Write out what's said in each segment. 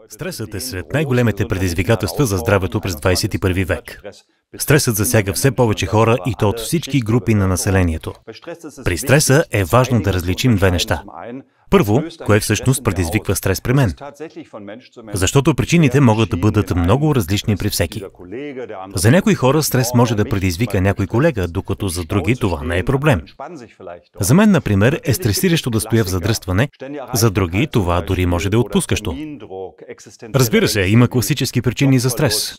Стресът е сред най-големите предизвикателства за здравето през 21 век. Стресът засяга все повече хора и то от всички групи на населението. При стреса е важно да различим две неща. Първо, кое всъщност предизвиква стрес при мен? Защото причините могат да бъдат много различни при всеки. За някои хора стрес може да предизвика някой колега, докато за други това не е проблем. За мен, например, е стресиращо да стоя в задръстване, за други това дори може да е отпускащо. Разбира се, има класически причини за стрес.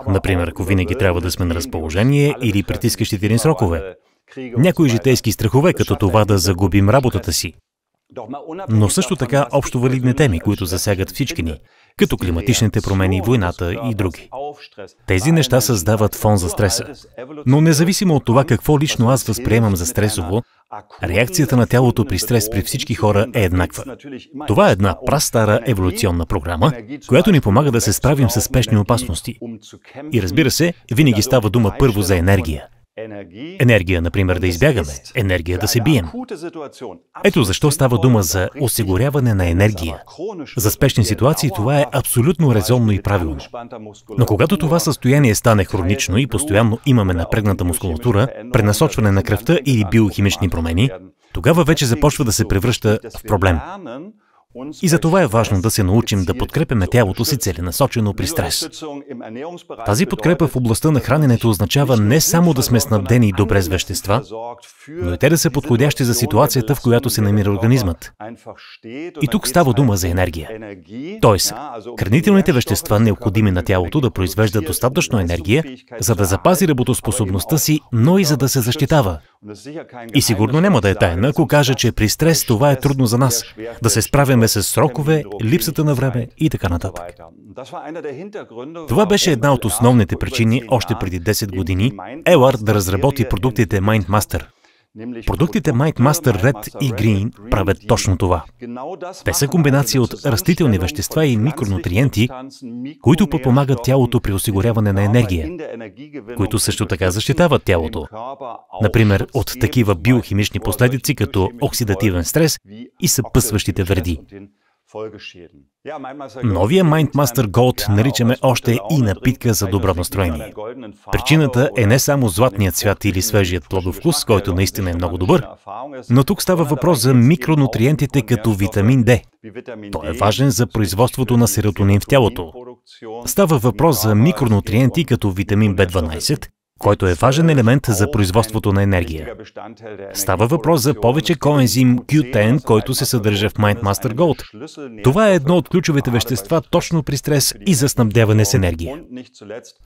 Например, ако винаги трябва да сме на разположение или притискащите ни срокове. Някои житейски страхове, като това да загубим работата си. Но също така общо валидни теми, които засягат всички ни, като климатичните промени, войната и други. Тези неща създават фон за стреса. Но независимо от това какво лично аз възприемам за стресово, реакцията на тялото при стрес при всички хора е еднаква. Това е една прастара еволюционна програма, която ни помага да се справим с спешни опасности. И разбира се, винаги става дума първо за енергия. Енергия, например, да избягаме, енергия да се бием. Ето защо става дума за осигуряване на енергия. За спешни ситуации това е абсолютно резонно и правилно. Но когато това състояние стане хронично и постоянно имаме напрегната мускулатура, пренасочване на кръвта или биохимични промени, тогава вече започва да се превръща в проблем. И за това е важно да се научим да подкрепяме тялото си целенасочено при стрес. Тази подкрепа в областта на храненето означава не само да сме снабдени добре с вещества, но и те да са подходящи за ситуацията, в която се намира организмът. И тук става дума за енергия. Тоест, хранителните вещества, необходими на тялото да произвеждат достатъчно енергия, за да запази работоспособността си, но и за да се защитава. И сигурно няма да е тайна, ако кажа, че при стрес това е трудно за нас, да се справяме с срокове, липсата на време и така нататък. Това беше една от основните причини още преди 10 години Елард да разработи продуктите MindMaster. Продуктите MindMaster Red и Green правят точно това. Те са комбинация от растителни вещества и микронутриенти, които подпомагат тялото при осигуряване на енергия, които също така защитават тялото. Например, от такива биохимични последици, като оксидативен стрес и съпътстващите вреди. Новия MindMaster Gold наричаме още и напитка за добро настроение. Причината е не само златният цвят или свежият плодов вкус, който наистина е много добър, но тук става въпрос за микронутриентите като витамин D. Той е важен за производството на серотонин в тялото. Става въпрос за микронутриенти като витамин B12, който е важен елемент за производството на енергия. Става въпрос за повече коензим Q10, който се съдържа в MindMaster Gold. Това е едно от ключовите вещества точно при стрес и за снабдяване с енергия.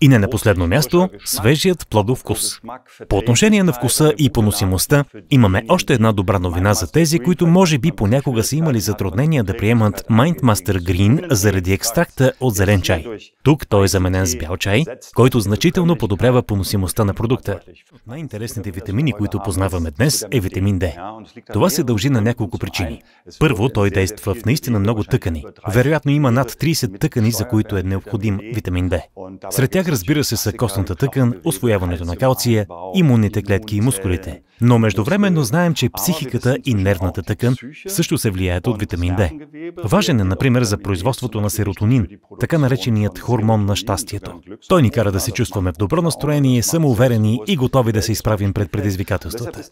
И не на последно място, свежият плодов вкус. По отношение на вкуса и поносимостта, имаме още една добра новина за тези, които може би понякога са имали затруднения да приемат MindMaster Green заради екстракта от зелен чай. Тук той е заменен с бял чай, който значително подобрява поносимостта на продукта. Най-интересните витамини, които познаваме днес, е витамин D. Това се дължи на няколко причини. Първо, той действа в наистина много тъкани. Вероятно има над 30 тъкани, за които е необходим витамин D. Сред тях, разбира се, са костната тъкан, усвояването на калция, имунните клетки и мускулите. Но междувременно знаем, че психиката и нервната тъкан също се влияят от витамин D. Важен е, например, за производството на серотонин, така нареченият хормон на щастието. Той ни кара да се чувстваме в добро настроение, самоуверени и готови да се изправим пред предизвикателствата.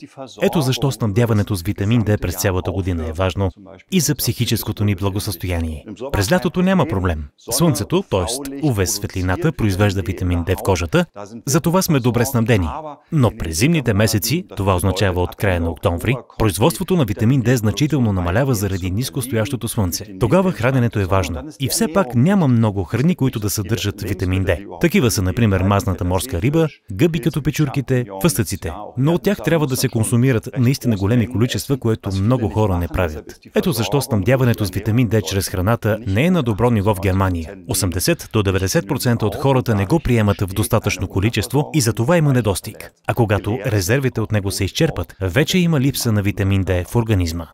Ето защо снабдяването с витамин D през цялата година е важно и за психическото ни благосъстояние. През лятото няма проблем. Слънцето, т.е. UV светлината, произвежда витамин D в кожата, затова сме добре снабдени. Но през зимните месеци, това означава от края на октомври, производството на витамин D значително намалява заради нискостоящото слънце. Тогава храненето е важно. И все пак няма много храни, които да съдържат витамин D. Такива са, например, мазната морска риба, гъби като печурките, фъстъците. Но от тях трябва да се консумират наистина големи количества, което много хора не правят. Ето защо снабдяването с витамин D чрез храната не е на добро ниво в Германия. 80 до 90% от хората не го приемат в достатъчно количество и за това има недостиг. А когато резервите от него се изчерпат, вече има липса на витамин D в организма.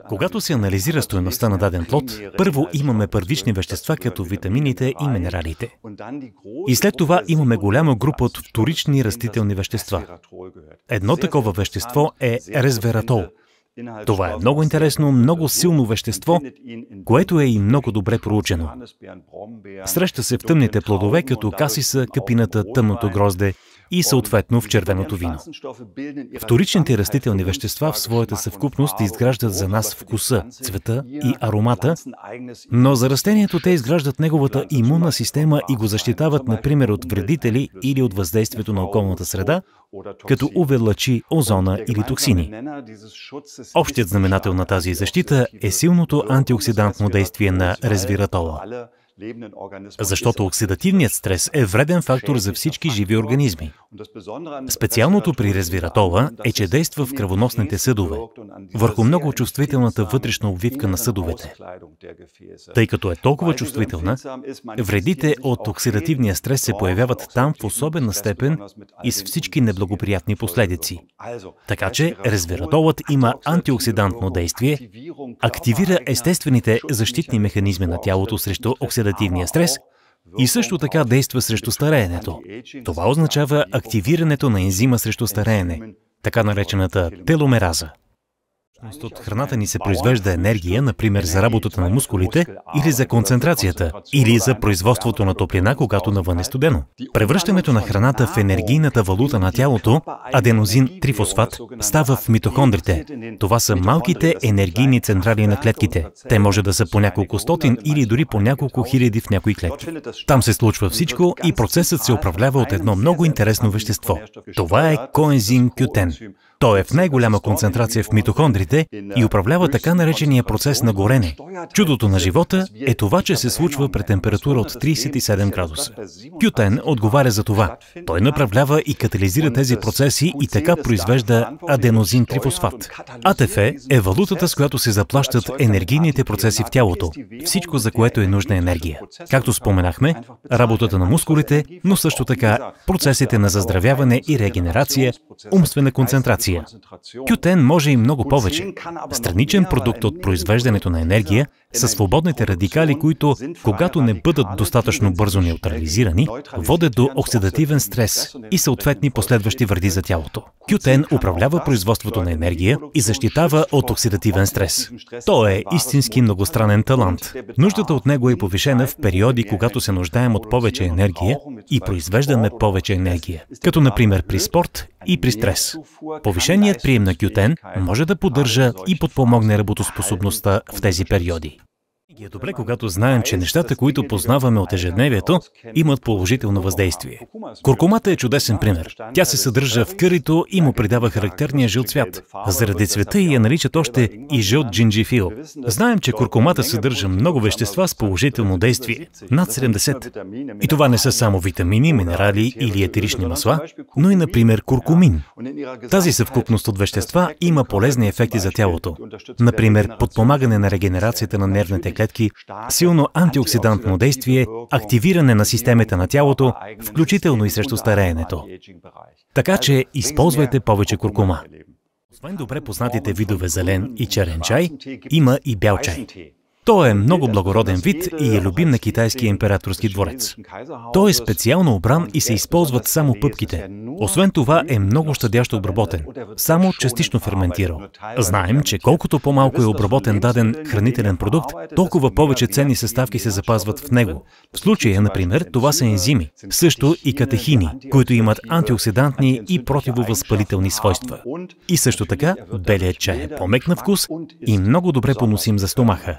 Когато се анализира стойността на даден плод, първо имаме първични вещества като витамините и минералите. И след това имаме голяма група от вторични растителни вещества. Едно такова вещество е резвератол. Това е много интересно, много силно вещество, което е и много добре проучено. Среща се в тъмните плодове, като касиса, къпината, тъмното грозде и съответно в червеното вино. Вторичните растителни вещества в своята съвкупност изграждат за нас вкуса, цвета и аромата, но за растението те изграждат неговата имунна система и го защитават, например, от вредители или от въздействието на околната среда, като UV лъчи, озона или токсини. Общият знаменател на тази защита е силното антиоксидантно действие на ресвератола. Защото оксидативният стрес е вреден фактор за всички живи организми. Специалното при ресвератола е, че действа в кръвоносните съдове, върху много чувствителната вътрешна обвивка на съдовете. Тъй като е толкова чувствителна, вредите от оксидативния стрес се появяват там в особена степен и с всички неблагоприятни последици. Така че ресвератолът има антиоксидантно действие, активира естествените защитни механизми на тялото срещу оксидативния стрес и също така действа срещу стареенето. Това означава активирането на ензима срещу стареене, така наречената теломераза. От храната ни се произвежда енергия, например за работата на мускулите, или за концентрацията, или за производството на топлина, когато навън е студено. Превръщането на храната в енергийната валута на тялото, аденозин-трифосфат, става в митохондрите. Това са малките енергийни централи на клетките. Те може да са по няколко стотин или дори по няколко хиляди в някои клетки. Там се случва всичко и процесът се управлява от едно много интересно вещество. Това е коензим Q10. Той е в най-голяма концентрация в митохондрите и управлява така наречения процес на горене. Чудото на живота е това, че се случва при температура от 37 градуса. Q10 отговаря за това. Той направлява и катализира тези процеси и така произвежда аденозин-трифосфат. АТФ е валутата, с която се заплащат енергийните процеси в тялото. Всичко, за което е нужна енергия. Както споменахме, работата на мускулите, но също така процесите на заздравяване и регенерация, умствена концентрация. Q10 може и много повече. Страничен продукт от произвеждането на енергия са свободните радикали, които, когато не бъдат достатъчно бързо неутрализирани, водят до оксидативен стрес и съответни последващи вреди за тялото. Q10 управлява производството на енергия и защитава от оксидативен стрес. Той е истински многостранен талант. Нуждата от него е повишена в периоди, когато се нуждаем от повече енергия и произвеждаме повече енергия, като например при спорт и при стрес. Повишеният прием на Q10 може да поддържа и подпомогне работоспособността в тези периоди. Е добре, когато знаем, че нещата, които познаваме от ежедневието, имат положително въздействие. Куркумата е чудесен пример. Тя се съдържа в кърито и му придава характерния жълт цвят. Заради цвета я наричат още и жълт джинджифил. Знаем, че куркумата съдържа много вещества с положително действие, над 70. И това не са само витамини, минерали или етерични масла, но и, например, куркумин. Тази съвкупност от вещества има полезни ефекти за тялото. Например, подпомагане на регенерацията на нервните клетки, силно антиоксидантно действие, активиране на системите на тялото, включително и срещу стареенето. Така че използвайте повече куркума. Освен добре познатите видове зелен и черен чай, има и бял чай. Той е много благороден вид и е любим на китайския императорски дворец. Той е специално обран и се използват само пъпките. Освен това е много щадящо обработен, само частично ферментирал. Знаем, че колкото по-малко е обработен даден хранителен продукт, толкова повече ценни съставки се запазват в него. В случая, например, това са ензими, също и катехини, които имат антиоксидантни и противовъзпалителни свойства. И също така, белият чай е по-мек на вкус и много добре поносим за стомаха.